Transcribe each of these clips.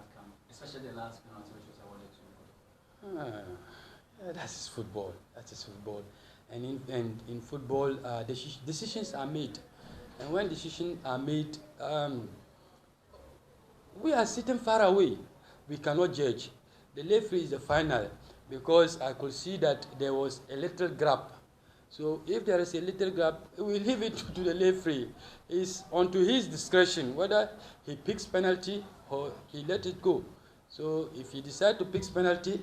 outcome, especially the last penalty which was awarded to you? That is football. That is football. And in football, decisions are made. And when decisions are made, we are sitting far away. We cannot judge. The referee is the final because I could see that there was a little gap. So if there is a little gap, we leave it to the referee. It's onto his discretion whether he picks penalty or he let it go. So if he decides to pick penalty,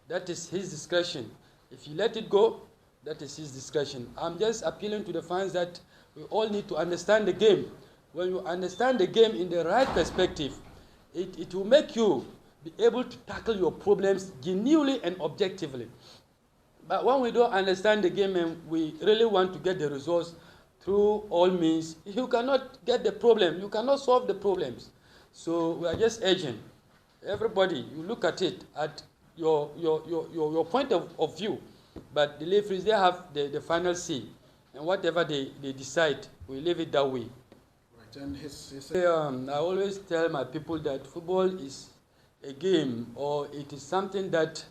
that is his discretion. If he let it go, that is his discretion. I'm just appealing to the fans that we all need to understand the game. When you understand the game in the right perspective, it will make you be able to tackle your problems genuinely and objectively. But when we don't understand the game and we really want to get the results through all means, you cannot get the problem. You cannot solve the problems. So we are just urging everybody, you look at it at your point of view. But the referees, they have the final say. And whatever they decide, we leave it that way. Right. And I always tell my people that football is a game, or it is something that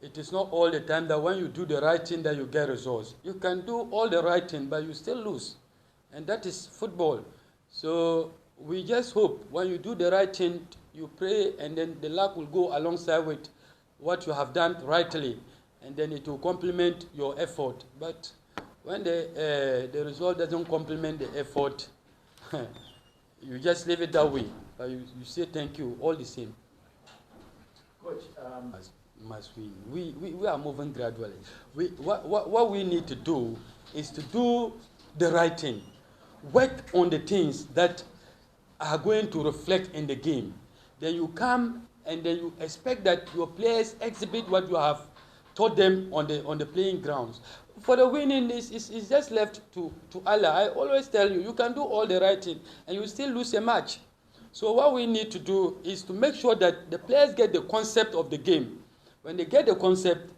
it is not all the time that when you do the right thing that you get results. You can do all the right thing, but you still lose. And that is football. So we just hope when you do the right thing, you pray, and then the luck will go alongside with what you have done rightly, and then it will complement your effort. But when the result doesn't complement the effort, you just leave it that way. But you say thank you all the same. Coach, must win. We are moving gradually. What we need to do is to do the right thing. Work on the things that are going to reflect in the game. Then you come and then you expect that your players exhibit what you have taught them on the playing grounds. For the winning, it's just left to Allah. I always tell you, you can do all the right thing and you still lose a match. So what we need to do is to make sure that the players get the concept of the game. When they get the concept,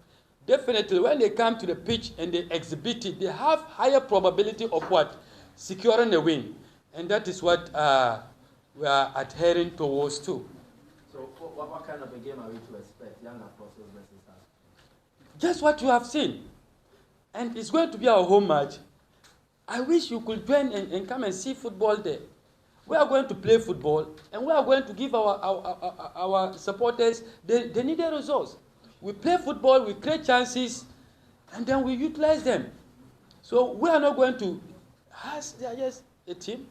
definitely when they come to the pitch and they exhibit it, they have higher probability of what? Securing a win. And that is what we are adhering towards too. So what kind of a game are we to expect, Young Apostles versus us? Just what you have seen. And it's going to be our home match. I wish you could join and come and see football there. We are going to play football, and we are going to give our supporters the needed results. We play football, we create chances, and then we utilize them. So we are not going to, they are just a team.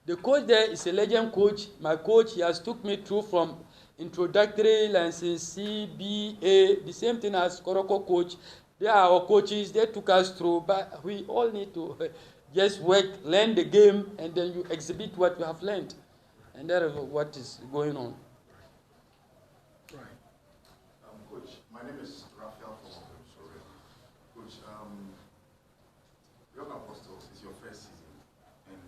The coach there is a legend coach. My coach, he has took me through from introductory, license C, B, A, the same thing as Kotoko coach. They are our coaches, they took us through, but we all need to just work, learn the game, and then you exhibit what you have learned. And that is what is going on. Right. Coach, my name is Raphael from Sorry. Coach, Young Apostles is your first season, and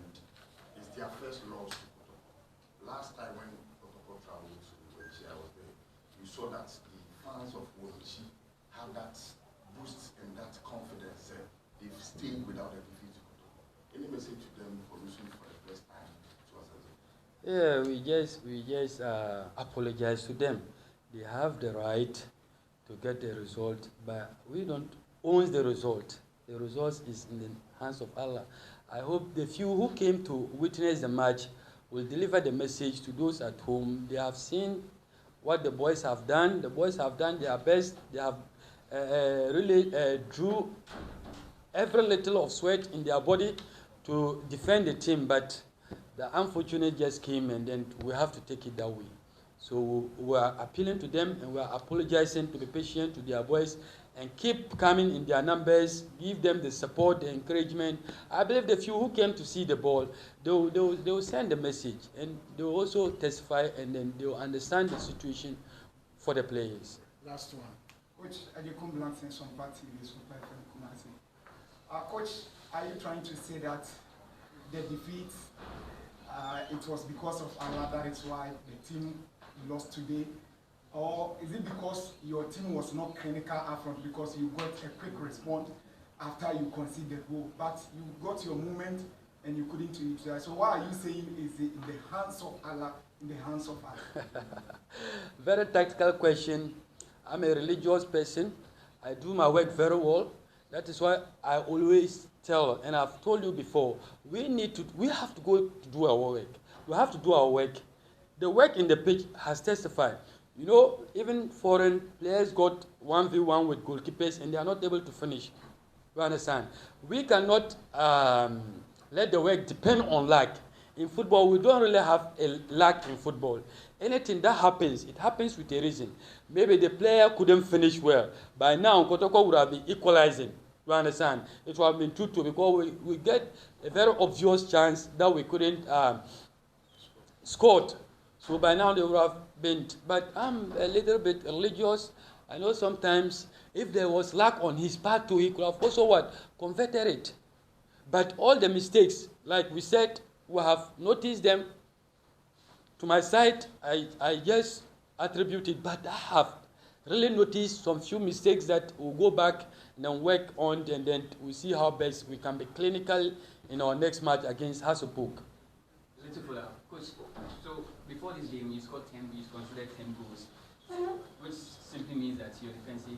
it's their first loss to Kotoko. Last time when Kotoko traveled to Wenchi, I was there, you saw that the fans of Wenchi have that boost and that confidence. They've stayed without a defeat to Kotoko. Any message to them for losing for the first time to us? Yeah, we just apologize to them. They have the right to get the result, but we don't own the result. The result is in the hands of Allah. I hope the few who came to witness the match will deliver the message to those at home. They have seen what the boys have done. The boys have done their best. They have really drew every little of sweat in their body to defend the team, but the unfortunate just came, and then we have to take it that way. So we are appealing to them, and we are apologizing to be patient to their boys, and keep coming in their numbers, give them the support, the encouragement. I believe the few who came to see the ball, they will send the message, and they will also testify, and then they will understand the situation for the players. Last one. Coach, Adekum Blanton, some party is Super FM Kumasi. Coach, are you trying to say that the defeat, it was because of Allah, that is why the team lost today? Or is it because your team was not clinical upfront because you got a quick response after you conceded the goal, but you got your moment and you couldn't utilize. So what are you saying is in the hands of Allah, in the hands of Allah? Very tactical question. I'm a religious person. I do my work very well. That is why I always tell, and I've told you before, we have to go to do our work. We have to do our work. The work in the pitch has testified. You know, even foreign players got 1v1 with goalkeepers and they are not able to finish. You understand? We cannot let the work depend on luck. In football, we don't really have a luck in football. Anything that happens, it happens with a reason. Maybe the player couldn't finish well. By now, Kotoko would have been equalizing. You understand? It would have been 2-2 because we get a very obvious chance that we couldn't score. So by now they would have been. But I'm a little bit religious. I know sometimes if there was luck on his part too, he could have also converted it. But all the mistakes, like we said, we have noticed them. To my side, I just attribute it, but I have really noticed some few mistakes that we'll go back and then work on, and then we'll see how best we can be clinical in our next match against Hasselburg. Little follow-up. Coach, so before this game, you scored 10, you considered 10 goals, which simply means that your defensive,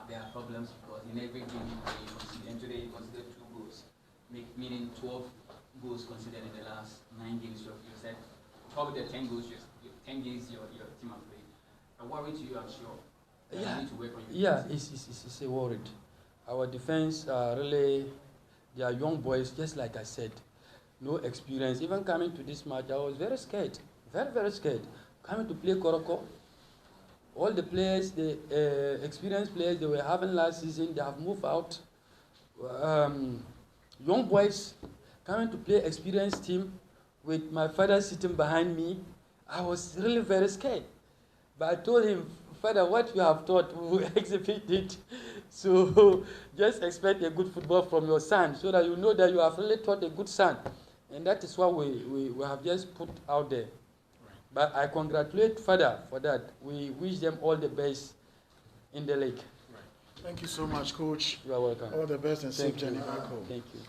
there are problems because in every game you conceded, and today you considered 2 goals, meaning 12 goals considered in the last 9 games. You said probably the 10 goals, 10 games your team have played. A worry to you, I'm sure. Yeah, you need to work on your it's a worried. Our defense really, they are young boys, just like I said. No experience. Even coming to this match, I was very scared. Very, very scared. Coming to play Kotoko, all the players, the experienced players they were having last season, they have moved out. Young boys coming to play experienced team with my father sitting behind me, I was really very scared. But I told him, Father, what you have taught, we will exhibit it. So just expect a good football from your son so that you know that you have really taught a good son. And that is what we have just put out there. Right. But I congratulate Father for that. We wish them all the best in the league. Right. Thank you so much, Coach. You are welcome. All the best and safe journey back home. Thank you.